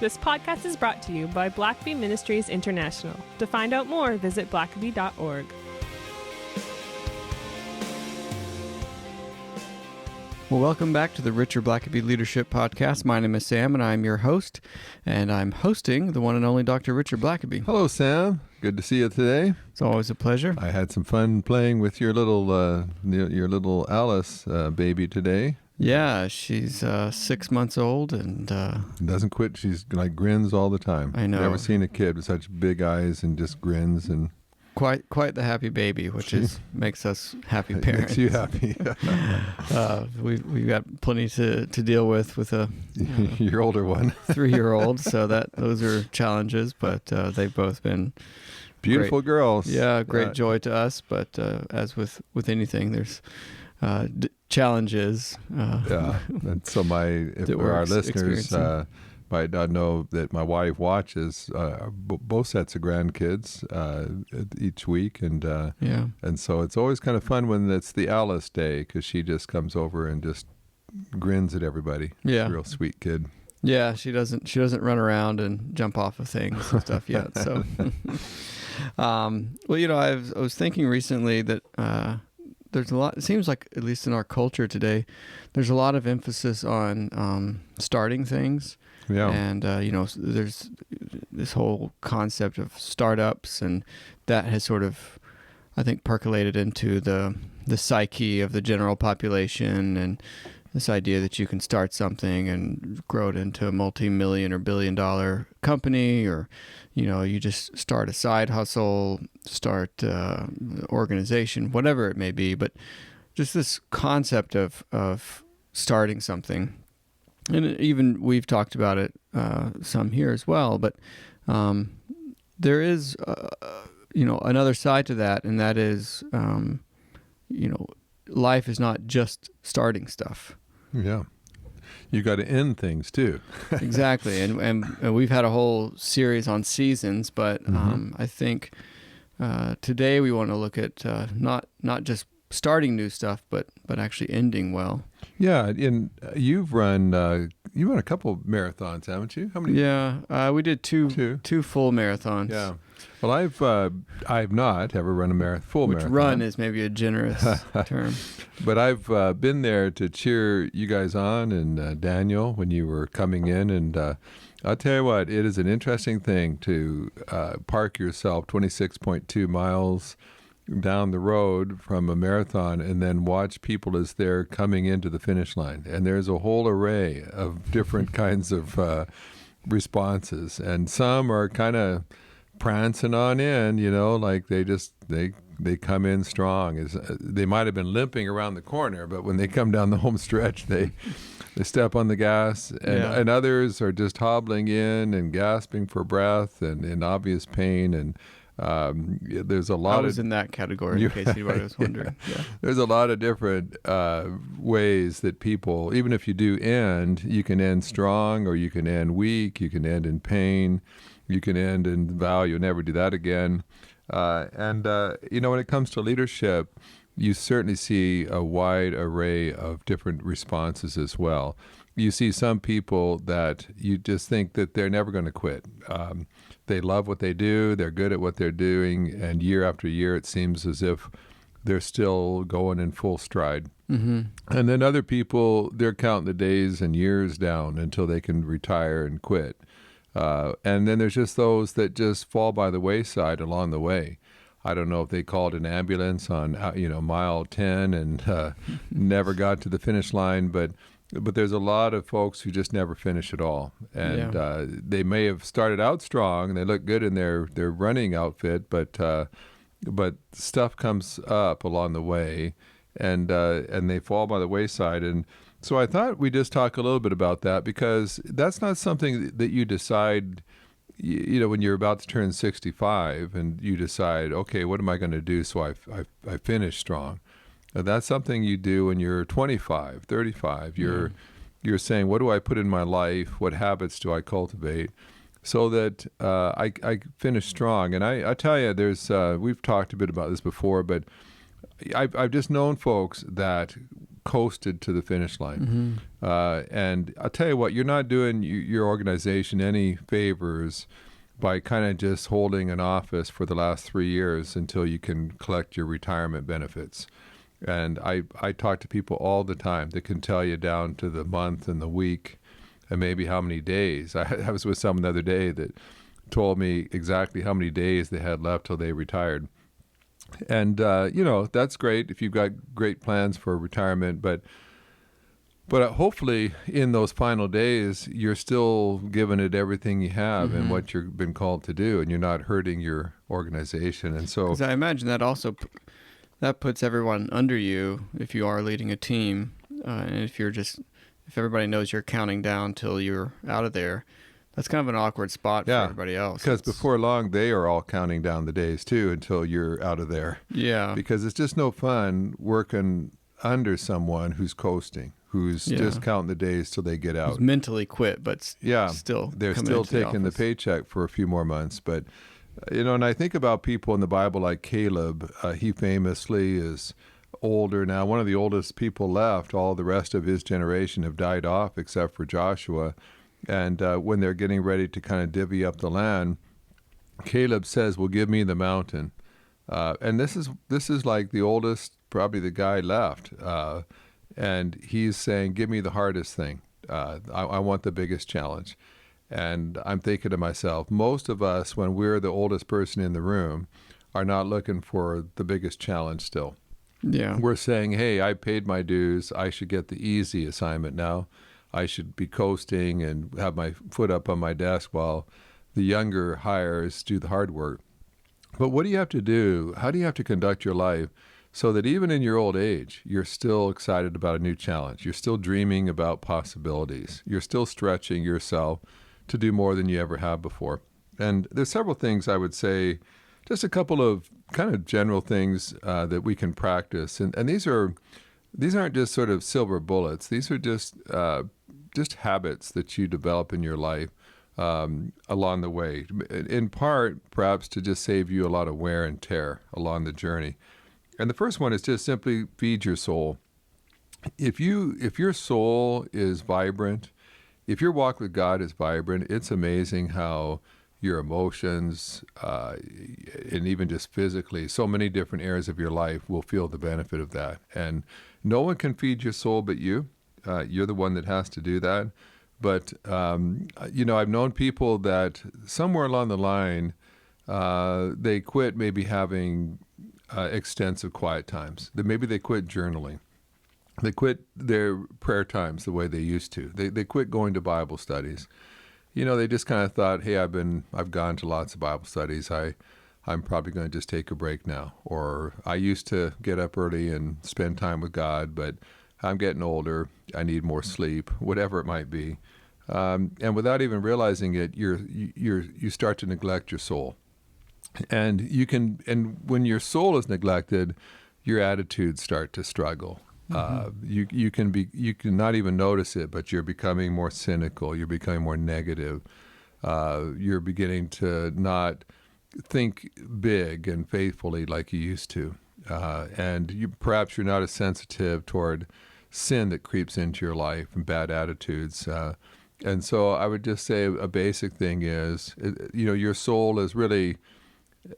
This podcast is brought to you by Blackaby Ministries International. To find out more, visit blackaby.org. Well, welcome back to the Richard Blackaby Leadership Podcast. My name is Sam, and I'm your host, and I'm hosting the one and only Dr. Richard Blackaby. Hello, Sam. Good to see you today. It's always a pleasure. I had some fun playing with your little Alice baby today. Yeah, she's 6 months old and doesn't quit. She's like grins all the time. I know. Never seen a kid with such big eyes and just grins and quite the happy baby, which makes us happy parents. Makes you happy. We've got plenty to deal with a your older one, 3-year-old. So those are challenges, but they've both been beautiful girls. Yeah, great joy to us. But as with anything, there's challenges. And so our listeners might not know that my wife watches both sets of grandkids each week, and so it's always kind of fun when it's the Alice Day, because she just comes over and just grins at everybody. Yeah, real sweet kid. Yeah, she doesn't run around and jump off of things and stuff yet. So, well, I was thinking recently that there's a lot. It seems like, at least in our culture today, there's a lot of emphasis on starting things. Yeah. And, there's this whole concept of startups, and that has sort of, I think, percolated into the psyche of the general population, and this idea that you can start something and grow it into a multi-million or billion-dollar company, or, you just start a side hustle, start organization, whatever it may be. But just this concept of starting something. And even we've talked about it some here as well, but there is, another side to that, and that is, life is not just starting stuff. Yeah, you got to end things too. Exactly, and we've had a whole series on seasons, but I think today we want to look at not just starting new stuff, but actually ending well. Yeah, and you've run a couple marathons, haven't you? How many? Yeah, we did two full marathons. Yeah. Well, I've not ever run a full marathon. Run is maybe a generous term. But I've been there to cheer you guys on, and Daniel, when you were coming in, and I'll tell you what, it is an interesting thing to park yourself 26.2 miles down the road from a marathon and then watch people as they're coming into the finish line. And there's a whole array of different kinds of responses. And some are kind of prancing on in, like they come in strong. They might have been limping around the corner, but when they come down the home stretch, they step on the gas. And others are just hobbling in and gasping for breath and in obvious pain. And there's a lot. I was in that category, in case anybody was wondering. Yeah. There's a lot of different ways that people, even if you do end, you can end strong, or you can end weak, you can end in pain, you can end in vow you'll never do that again. When it comes to leadership, you certainly see a wide array of different responses as well. You see some people that you just think that they're never going to quit. They love what they do. They're good at what they're doing. And year after year, it seems as if they're still going in full stride. Mm-hmm. And then other people, they're counting the days and years down until they can retire and quit. And then there's just those that just fall by the wayside along the way. I don't know if they called an ambulance on, mile 10 and never got to the finish line, but there's a lot of folks who just never finish at all. And they may have started out strong and they look good in their running outfit, but stuff comes up along the way, and they fall by the wayside. And so I thought we'd just talk a little bit about that, because that's not something that you decide, when you're about to turn 65 and you decide, okay, what am I going to do so I finish strong? That's something you do when you're 25, 35. You're saying, what do I put in my life? What habits do I cultivate so that I finish strong? And I tell you, we've talked a bit about this before, but I've just known folks that coasted to the finish line. And I'll tell you what, you're not doing your organization any favors by kind of just holding an office for the last 3 years until you can collect your retirement benefits. And I talk to people all the time that can tell you down to the month and the week and maybe how many days. I was with someone the other day that told me exactly how many days they had left till they retired. And, that's great if you've got great plans for retirement, but hopefully in those final days, you're still giving it everything you have and what you've been called to do, and you're not hurting your organization. And so, 'cause I imagine that also, that puts everyone under you if you are leading a team. And if everybody knows you're counting down till you're out of there, that's kind of an awkward spot for everybody else. Because before long, they are all counting down the days too until you're out of there. Yeah. Because it's just no fun working under someone who's coasting, who's just counting the days till they get out. Who's mentally quit, but still they're still taking the paycheck for a few more months. But, and I think about people in the Bible like Caleb. He famously is older now, one of the oldest people left. All the rest of his generation have died off except for Joshua. And when they're getting ready to kind of divvy up the land, Caleb says, well, give me the mountain. And this is like the oldest, probably the guy left. And he's saying, give me the hardest thing. I want the biggest challenge. And I'm thinking to myself, most of us, when we're the oldest person in the room, are not looking for the biggest challenge still. Yeah. We're saying, hey, I paid my dues. I should get the easy assignment now. I should be coasting and have my foot up on my desk while the younger hires do the hard work. But what do you have to do? How do you have to conduct your life so that even in your old age, you're still excited about a new challenge? You're still dreaming about possibilities. You're still stretching yourself to do more than you ever have before. And there's several things I would say, just a couple of kind of general things that we can practice. And these aren't just sort of silver bullets. These are just habits that you develop in your life along the way, in part perhaps to just save you a lot of wear and tear along the journey. And the first one is just simply feed your soul. If your soul is vibrant, if your walk with God is vibrant, it's amazing how your emotions and even just physically, so many different areas of your life will feel the benefit of that. And no one can feed your soul but you. You're the one that has to do that. But, I've known people that somewhere along the line, they quit maybe having extensive quiet times. Maybe they quit journaling. They quit their prayer times the way they used to. They quit going to Bible studies. They just kind of thought, hey, I've gone to lots of Bible studies. I'm probably going to just take a break now. Or I used to get up early and spend time with God, but I'm getting older. I need more sleep, whatever it might be. And without even realizing it, you start to neglect your soul. And when your soul is neglected, your attitudes start to struggle. You can not even notice it, but you're becoming more cynical. You're becoming more negative. You're beginning to not think big and faithfully like you used to. And perhaps you're not as sensitive toward sin that creeps into your life and bad attitudes. And so I would just say a basic thing is, your soul is really,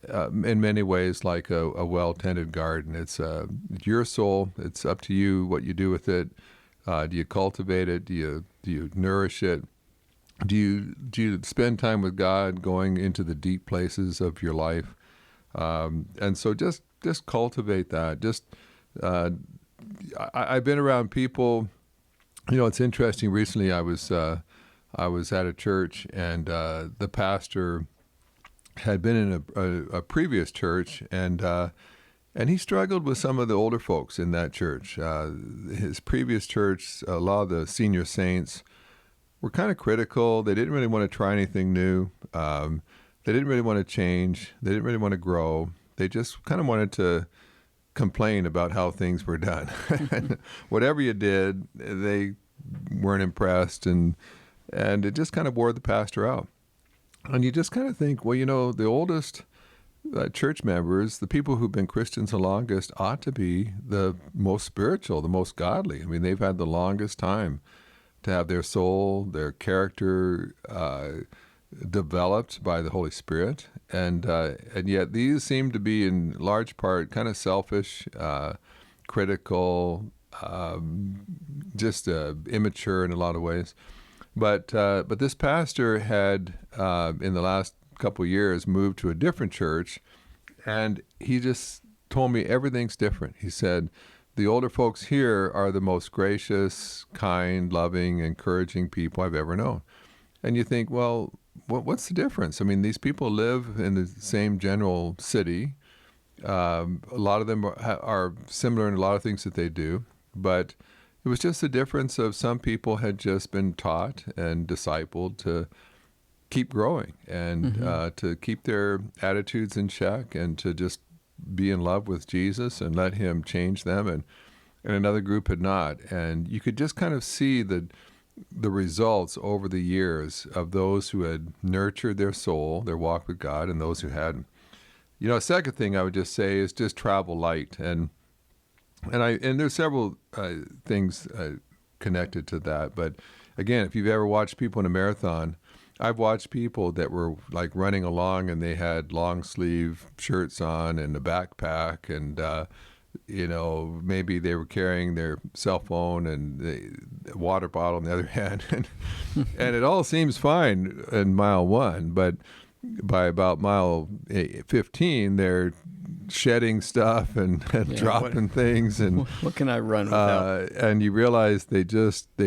in many ways, like a well-tended garden. It's your soul. It's up to you what you do with it. Do you cultivate it? Do you nourish it? Do you spend time with God, going into the deep places of your life? And so just cultivate that. I've been around people. It's interesting. Recently, I was at a church, and the pastor had been in a previous church, and he struggled with some of the older folks in that church. His previous church, a lot of the senior saints were kind of critical. They didn't really want to try anything new. They didn't really want to change. They didn't really want to grow. They just kind of wanted to complain about how things were done. Whatever you did, they weren't impressed, and it just kind of wore the pastor out. And you just kind of think, well, the oldest church members, the people who've been Christians the longest, ought to be the most spiritual, the most godly. I mean, they've had the longest time to have their soul, their character developed by the Holy Spirit, and yet these seem to be in large part kind of selfish, critical, just immature in a lot of ways. But this pastor had in the last couple of years moved to a different church, and he just told me everything's different. He said, the older folks here are the most gracious, kind, loving, encouraging people I've ever known. And you think, well, what's the difference? I mean, these people live in the same general city. A lot of them are similar in a lot of things that they do, but it was just the difference of some people had just been taught and discipled to keep growing and to keep their attitudes in check and to just be in love with Jesus and let him change them, and another group had not. And you could just kind of see the results over the years of those who had nurtured their soul, their walk with God, and those who hadn't. You know, a second thing I would just say is just travel light, and there's several things connected to that. But again, if you've ever watched people in a marathon, I've watched people that were like running along and they had long sleeve shirts on and a backpack, and maybe they were carrying their cell phone and a water bottle on the other hand, and it all seems fine in mile 1, but by about mile 15, they're shedding stuff and dropping things, and what can I run without? And you realize they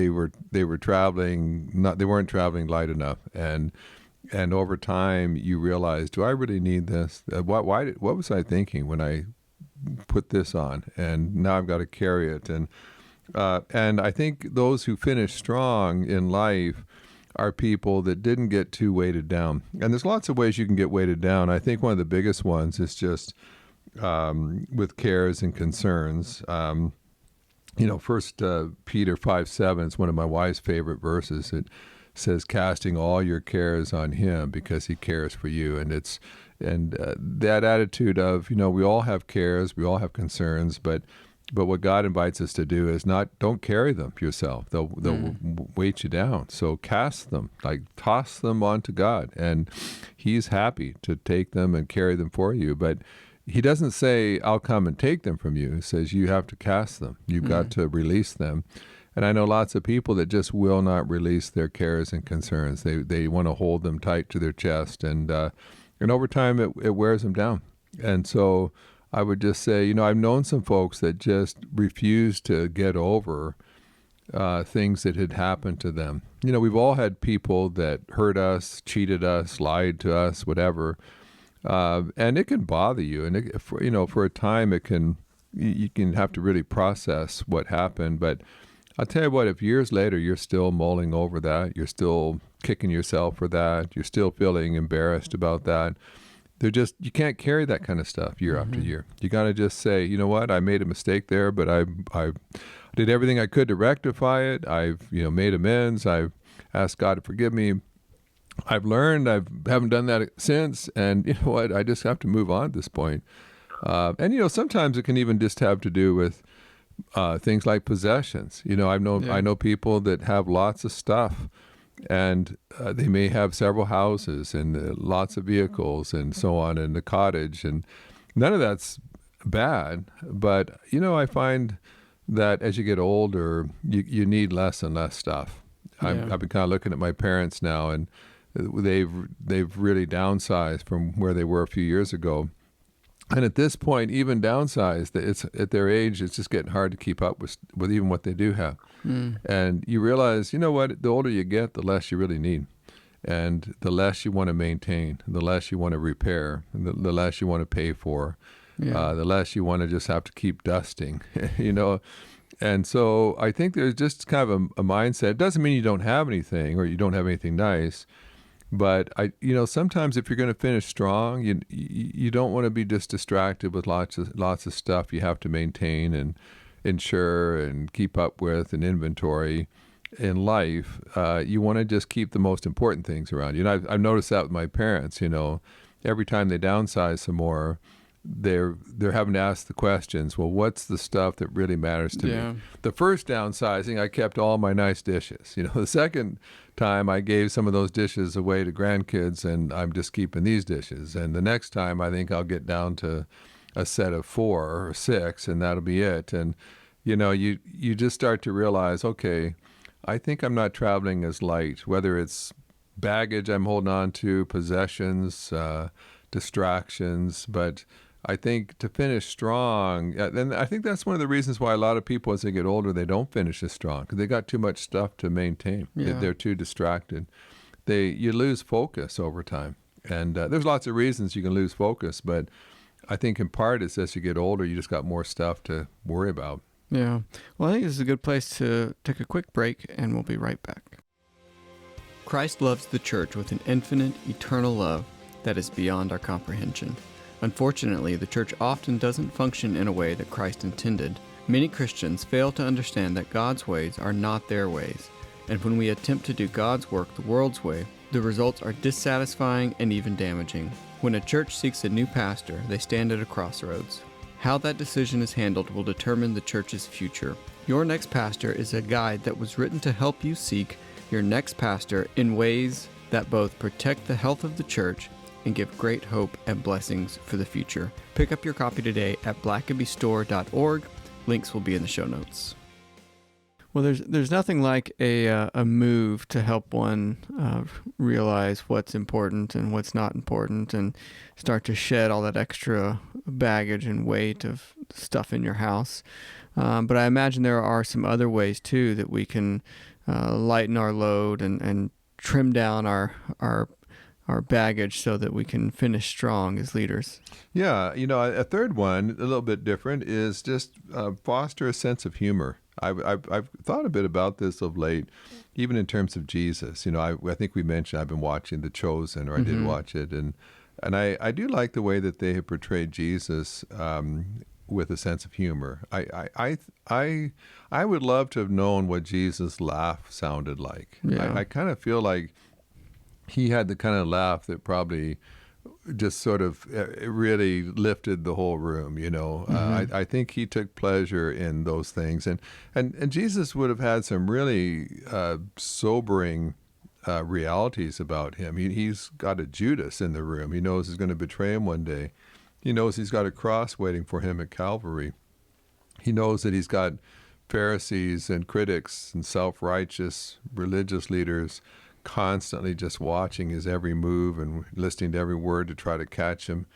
were traveling they weren't traveling light enough, and over time you realize, do I really need this? What was I thinking when I put this on? And now I've got to carry it, and I think those who finish strong in life are people that didn't get too weighted down. And there's lots of ways you can get weighted down. I think one of the biggest ones is just with cares and concerns. First Peter 5:7 is one of my wife's favorite verses. It says, casting all your cares on him because he cares for you. And that attitude of, we all have cares, we all have concerns, but what God invites us to do is don't carry them yourself. They'll weight you down. So cast them, toss them onto God, and he's happy to take them and carry them for you. But he doesn't say, I'll come and take them from you. He says, you have to cast them. You've got to release them. And I know lots of people that just will not release their cares and concerns. They want to hold them tight to their chest, and over time it wears them down. And so I would just say, I've known some folks that just refuse to get over things that had happened to them. We've all had people that hurt us, cheated us, lied to us, whatever. And it can bother you. And for a time you can have to really process what happened. But I'll tell you what, if years later you're still mulling over that, you're still kicking yourself for that, you're still feeling embarrassed about that, you can't carry that kind of stuff year after year. You got to just say, you know what, I made a mistake there, but I did everything I could to rectify it. I've made amends. I've asked God to forgive me. I've learned. I haven't done that since, and you know what, I just have to move on at this point. And sometimes it can even just have to do with things like possessions. I know people that have lots of stuff, and they may have several houses and lots of vehicles and so on, and a cottage, and none of that's bad. But I find that as you get older, you need less and less stuff. I've been kind of looking at my parents now, and they've really downsized from where they were a few years ago. And at this point, even downsized, it's at their age, it's just getting hard to keep up with even what they do have. And you realize, what, the older you get, the less you really need. And the less you want to maintain, the less you want to repair, the less you want to pay for, the less you want to just have to keep dusting, And so I think there's just kind of a mindset. It doesn't mean you don't have anything or you don't have anything nice. But sometimes if you're going to finish strong, you don't want to be just distracted with lots of stuff you have to maintain and insure and keep up with and inventory in life. You want to just keep the most important things around you. And I've noticed that with my parents. every time they downsize some more, they're having to ask the questions. Well, what's the stuff that really matters to me? The first downsizing, I kept all my nice dishes. The second time I gave some of those dishes away to grandkids, and I'm just keeping these dishes. And the next time I think I'll get down to a set of 4 or 6, and that'll be it. And you just start to realize, okay, I think I'm not traveling as light, whether it's baggage I'm holding on to, possessions, distractions, but I think to finish strong, and I think that's one of the reasons why a lot of people, as they get older, they don't finish as strong, because they got too much stuff to maintain. They're too distracted. You lose focus over time. And there's lots of reasons you can lose focus, but I think in part it's as you get older, you just got more stuff to worry about. Yeah. Well, I think this is a good place to take a quick break, and we'll be right back. Christ loves the church with an infinite, eternal love that is beyond our comprehension. Unfortunately, the church often doesn't function in a way that Christ intended. Many Christians fail to understand that God's ways are not their ways, and when we attempt to do God's work the world's way, the results are dissatisfying and even damaging. When a church seeks a new pastor, they stand at a crossroads. How that decision is handled will determine the church's future. Your Next Pastor is a guide that was written to help you seek your next pastor in ways that both protect the health of the church and give great hope and blessings for the future. Pick up your copy today at blackabystore.org. Links will be in the show notes. Well, there's nothing like a move to help one realize what's important and what's not important, and start to shed all that extra baggage and weight of stuff in your house. But I imagine there are some other ways too that we can lighten our load and trim down our baggage so that we can finish strong as leaders. Yeah, a third one, a little bit different, is just foster a sense of humor. I've thought a bit about this of late, even in terms of Jesus. I think we mentioned I've been watching The Chosen, or I did watch it, and I do like the way that they have portrayed Jesus with a sense of humor. I would love to have known what Jesus' laugh sounded like. Yeah. I kind of feel like he had the kind of laugh that probably just sort of really lifted the whole room, I think he took pleasure in those things. And Jesus would have had some really sobering realities about him. He's got a Judas in the room. He knows he's going to betray him one day. He knows he's got a cross waiting for him at Calvary. He knows that he's got Pharisees and critics and self-righteous religious leaders constantly just watching his every move and listening to every word to try to catch him.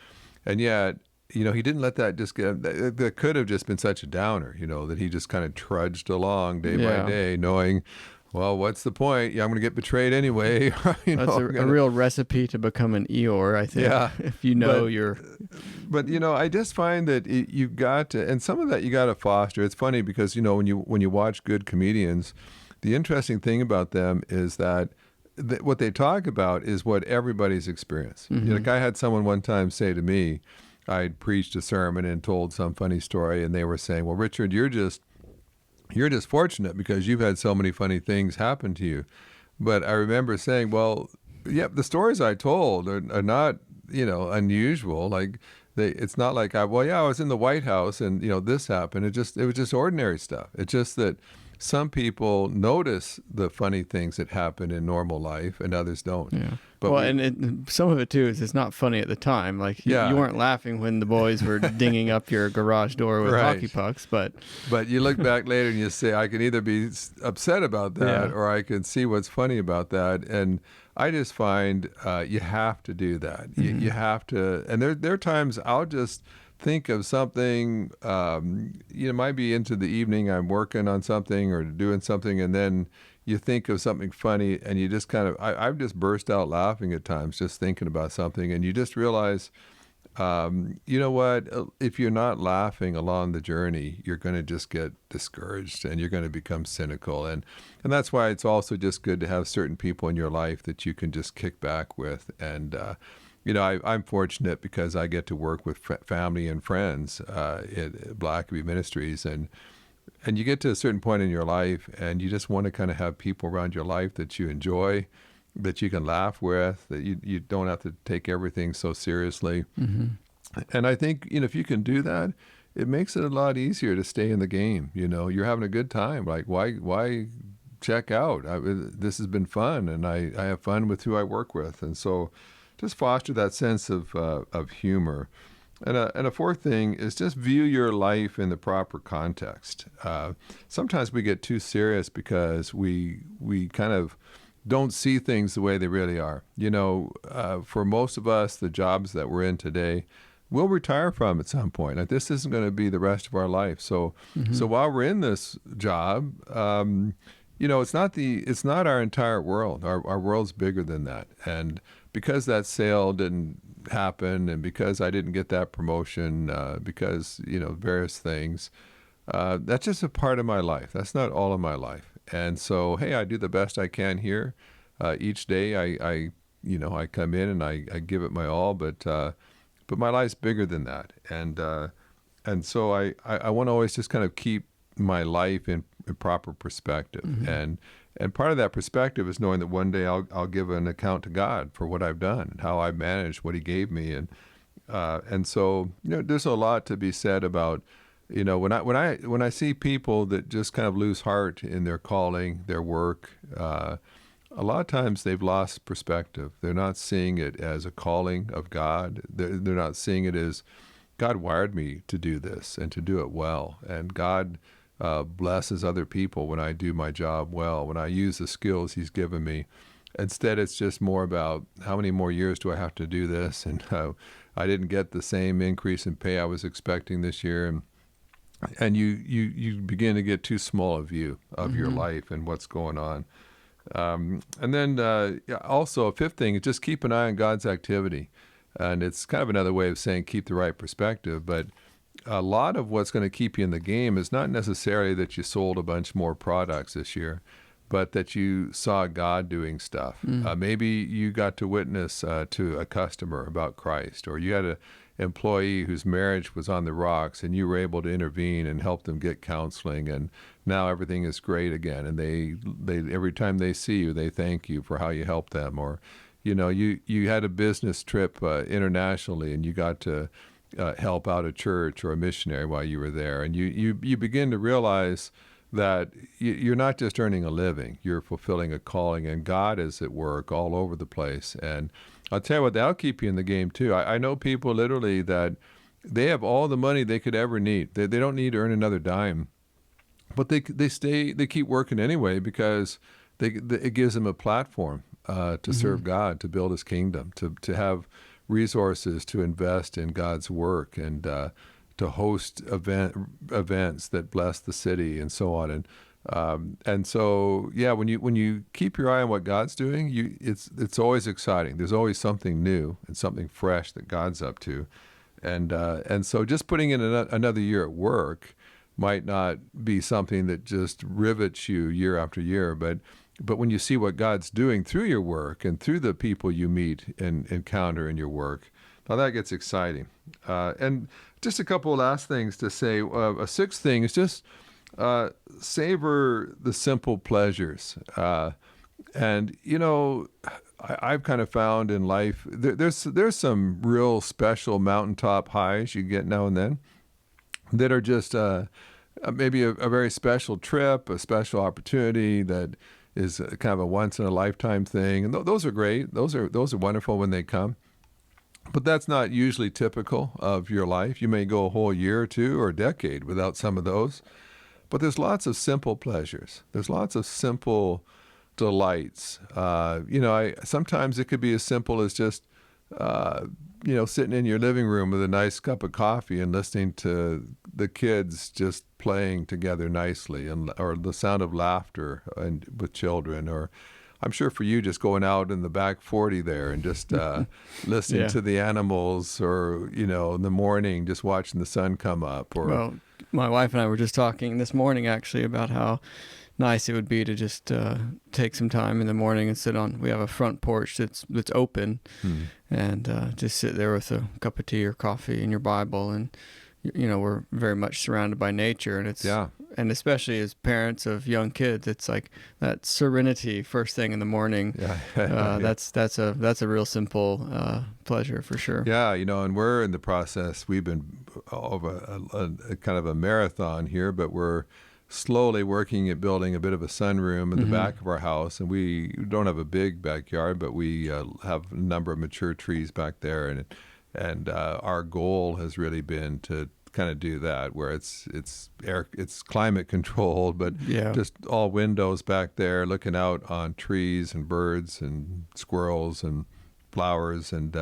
And yet, he didn't let that just get, that could have just been such a downer, that he just kind of trudged along day by day, knowing, well, what's the point? Yeah, I'm going to get betrayed anyway. That's a real recipe to become an Eeyore, I think. Yeah. If you know you're... But, I just find that you've got to, and some of that you got to foster. It's funny because, when you watch good comedians, the interesting thing about them is that what they talk about is what everybody's experienced. Like I had someone one time say to me, I'd preached a sermon and told some funny story, and they were saying, well, Richard, you're just fortunate because you've had so many funny things happen to you. But I remember saying, well, yeah, the stories I told are not, unusual. Like it's not like I was in the White House and, this happened. It was just ordinary stuff. It's just that some people notice the funny things that happen in normal life and others don't. Yeah. But and some of it too is it's not funny at the time. Like you weren't laughing when the boys were dinging up your garage door with hockey pucks, but you look back later and you say, I can either be upset about that or I can see what's funny about that. And I just find you have to do that. You have to. And there are times I'll just think of something, might be into the evening, I'm working on something or doing something, and then you think of something funny and you just kind of, I've just burst out laughing at times just thinking about something, and you just realize, you know what, if you're not laughing along the journey, you're going to just get discouraged and you're going to become cynical. And that's why it's also just good to have certain people in your life that you can just kick back with. And, I'm fortunate because I get to work with family and friends at Blackaby Ministries, and you get to a certain point in your life, and you just want to kind of have people around your life that you enjoy, that you can laugh with, that you don't have to take everything so seriously. Mm-hmm. And I think, if you can do that, it makes it a lot easier to stay in the game. You're having a good time. Like, why check out? This has been fun, and I have fun with who I work with. And so just foster that sense of humor. And a fourth thing is just view your life in the proper context. Sometimes we get too serious because we kind of don't see things the way they really are. For most of us, the jobs that we're in today, we'll retire from at some point. Like, this isn't going to be the rest of our life. So, so while we're in this job, it's not our entire world. Our world's bigger than that. And because that sale didn't happen, and because I didn't get that promotion, because various things, that's just a part of my life. That's not all of my life. And so, hey, I do the best I can here. Each day, I come in and I give it my all, but my life's bigger than that. And so I want to always just kind of keep my life in proper perspective. Mm-hmm. And part of that perspective is knowing that one day I'll give an account to God for what I've done and how I managed what He gave me. And so there's a lot to be said about when I see people that just kind of lose heart in their calling, their work. A lot of times they've lost perspective. They're not seeing it as a calling of God. They're not seeing it as God wired me to do this and to do it well. And God blesses other people when I do my job well, when I use the skills He's given me. Instead, it's just more about how many more years do I have to do this? And I didn't get the same increase in pay I was expecting this year. And you begin to get too small a view of your life and what's going on. And then also a fifth thing is just keep an eye on God's activity. And it's kind of another way of saying keep the right perspective. But a lot of what's going to keep you in the game is not necessarily that you sold a bunch more products this year, but that you saw God doing stuff. Maybe you got to witness to a customer about Christ, or you had an employee whose marriage was on the rocks and you were able to intervene and help them get counseling, and now everything is great again. And they every time they see you, they thank you for how you helped them. Or, you had a business trip internationally and you got to help out a church or a missionary while you were there. And you begin to realize that you're not just earning a living, you're fulfilling a calling, and God is at work all over the place. And I'll tell you what, that'll keep you in the game too. I know people literally that they have all the money they could ever need. They don't need to earn another dime, but they keep working anyway because it gives them a platform to serve God, to build His kingdom, to have resources to invest in God's work, and to host events that bless the city and so on. And so, yeah, when you keep your eye on what God's doing, it's always exciting. There's always something new and something fresh that God's up to. And so just putting in another year at work might not be something that just rivets you year after year, but when you see what God's doing through your work and through the people you meet and encounter in your work, now that gets exciting. And just a couple of last things to say. A sixth thing is just savor the simple pleasures. And I've kind of found in life there's some real special mountaintop highs you get now and then that are just maybe a very special trip, a special opportunity that is kind of a once in a lifetime thing. And those are great. Those are wonderful when they come. But that's not usually typical of your life. You may go a whole year or two or a decade without some of those. But there's lots of simple pleasures. There's lots of simple delights. Sometimes it could be as simple as just, sitting in your living room with a nice cup of coffee and listening to the kids just playing together nicely, or the sound of laughter with children, or I'm sure for you just going out in the back 40 there and just listening to the animals, or, in the morning just watching the sun come up. Well, my wife and I were just talking this morning actually about how nice it would be to just take some time in the morning and sit on. We have a front porch that's open, and just sit there with a cup of tea or coffee and your Bible, and we're very much surrounded by nature, and and especially as parents of young kids, it's like that serenity first thing in the morning. Yeah. That's a real simple pleasure for sure. Yeah, and we're in the process. We've been of a kind of a marathon here, but we're slowly working at building a bit of a sunroom in the back of our house. And we don't have a big backyard, but we have a number of mature trees back there. And our goal has really been to kind of do that, where it's climate controlled, but just all windows back there, looking out on trees and birds and squirrels and flowers, and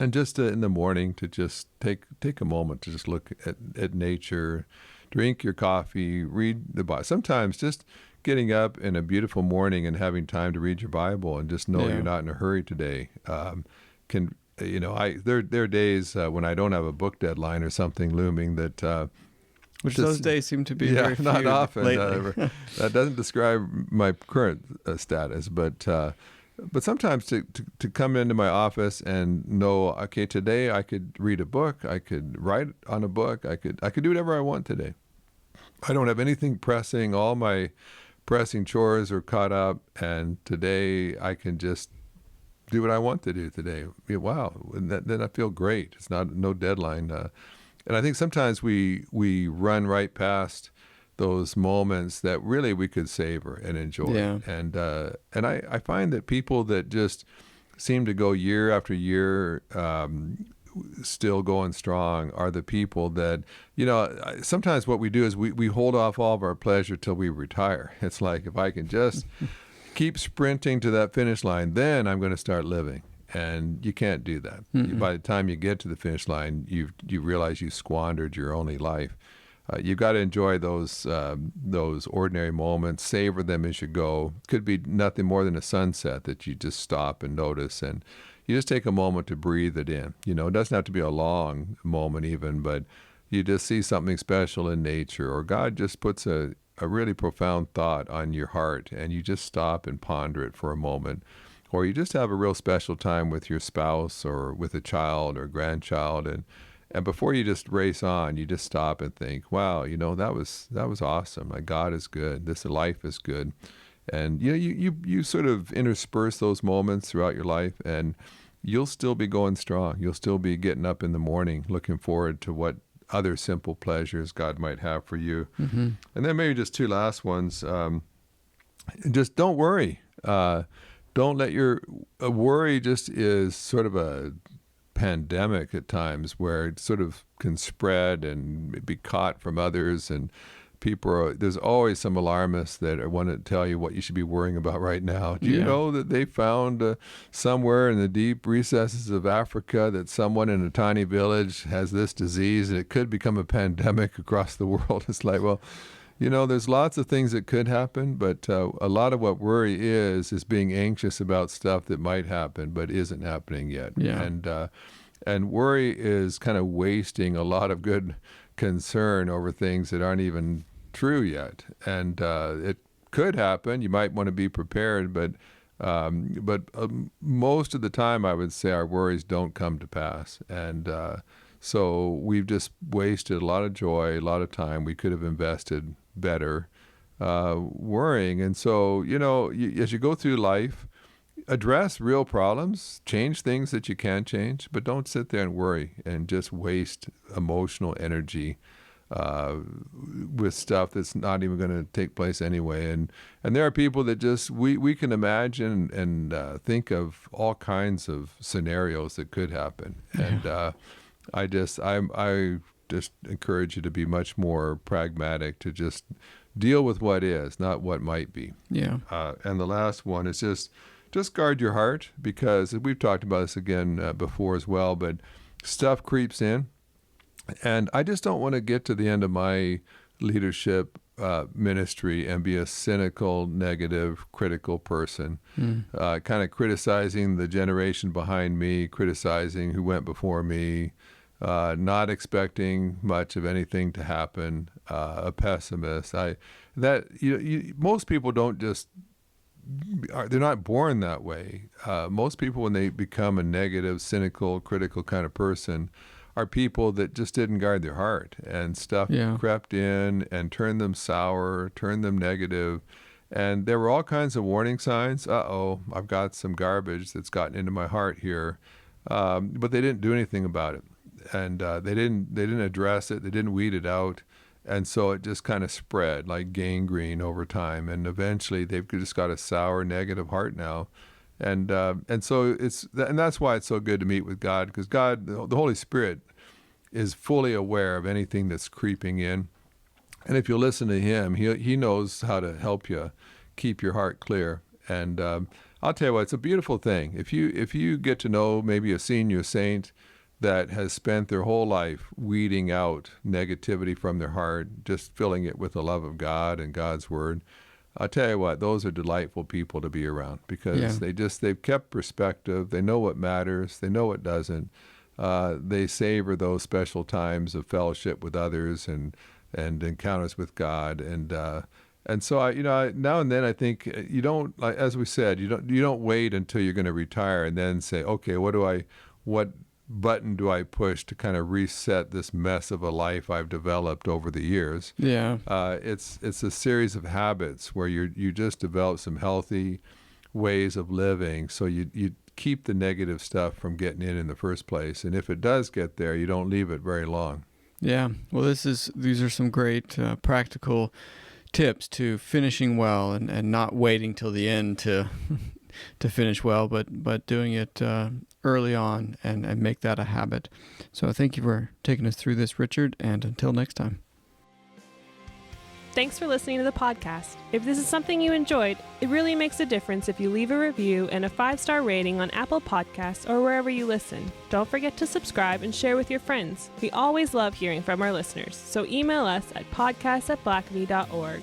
just in the morning to just take a moment to just look at nature, drink your coffee, read the Bible. Sometimes just getting up in a beautiful morning and having time to read your Bible and just know you're not in a hurry today can. There are days when I don't have a book deadline or something looming that. Which those days seem to be very not few often. Lately. That doesn't describe my current status, but sometimes to come into my office and know, okay, today I could read a book, I could write on a book, I could do whatever I want today. I don't have anything pressing. All my pressing chores are caught up, and today I can just do what I want to do today. Wow, and then I feel great. It's no deadline, and I think sometimes we run right past those moments that really we could savor and enjoy. Yeah. And I find that people that just seem to go year after year, still going strong, are the people that, sometimes what we do is we hold off all of our pleasure till we retire. It's like, if I can just keep sprinting to that finish line, then I'm going to start living. And you can't do that. By the time you get to the finish line, you realize you squandered your only life. You've got to enjoy those ordinary moments, savor them as you go. Could be nothing more than a sunset that you just stop and notice, and you just take a moment to breathe it in. It doesn't have to be a long moment even, but you just see something special in nature, or God just puts a really profound thought on your heart, and you just stop and ponder it for a moment. Or you just have a real special time with your spouse or with a child or grandchild, and before you just race on, you just stop and think, wow, that was awesome. My God is good. This life is good. And you sort of intersperse those moments throughout your life, and you'll still be going strong. You'll still be getting up in the morning looking forward to what other simple pleasures God might have for you. And then maybe just two last ones. Just don't worry. Don't let your worry just is sort of a pandemic at times, where it sort of can spread and be caught from others, and there's always some alarmists that want to tell you what you should be worrying about right now. Do you know that they found somewhere in the deep recesses of Africa that someone in a tiny village has this disease, and it could become a pandemic across the world? It's like, well, there's lots of things that could happen, but a lot of what worry is being anxious about stuff that might happen but isn't happening yet. Yeah. And worry is kind of wasting a lot of good concern over things that aren't even true yet. And it could happen. You might want to be prepared, but most of the time, I would say our worries don't come to pass. And so we've just wasted a lot of joy, a lot of time we could have invested better worrying. And so, as you go through life, address real problems, change things that you can change, but don't sit there and worry and just waste emotional energy with stuff that's not even going to take place anyway. And there are people that just, we can imagine and think of all kinds of scenarios that could happen. And I just encourage you to be much more pragmatic, to just deal with what is, not what might be. Yeah. And the last one is just guard your heart, because we've talked about this again before as well, but stuff creeps in. And I just don't want to get to the end of my leadership ministry and be a cynical, negative, critical person, kind of criticizing the generation behind me, criticizing who went before me, not expecting much of anything to happen, a pessimist. Most people don't just, they're not born that way. Most people, when they become a negative, cynical, critical kind of person, are people that just didn't guard their heart, and stuff crept in and turned them sour, turned them negative. And there were all kinds of warning signs. I've got some garbage that's gotten into my heart here. But they didn't do anything about it. And they didn't address it. They didn't weed it out. And so it just kind of spread like gangrene over time. And eventually they've just got a sour, negative heart now. And so that's why it's so good to meet with God, because God, the Holy Spirit, is fully aware of anything that's creeping in. And if you listen to him, he knows how to help you keep your heart clear. And I'll tell you what, it's a beautiful thing. If you get to know maybe a senior saint that has spent their whole life weeding out negativity from their heart, just filling it with the love of God and God's word, I'll tell you what, those are delightful people to be around, because they've kept perspective. They know what matters. They know what doesn't. They savor those special times of fellowship with others and encounters with God. And so now and then I think you don't, as we said, you don't wait until you're going to retire and then say, okay, what button do I push to kind of reset this mess of a life I've developed over the years? Yeah. It's a series of habits where you just develop some healthy ways of living, so you keep the negative stuff from getting in the first place. And if it does get there, you don't leave it very long. Yeah. Well, these are some great practical tips to finishing well and not waiting till the end to finish well, but doing it early on and make that a habit. So thank you for taking us through this, Richard, and until next time. Thanks for listening to the podcast. If this is something you enjoyed, it really makes a difference if you leave a review and a 5-star rating on Apple Podcasts or wherever you listen. Don't forget to subscribe and share with your friends. We always love hearing from our listeners, so email us at podcast@blackaby.org.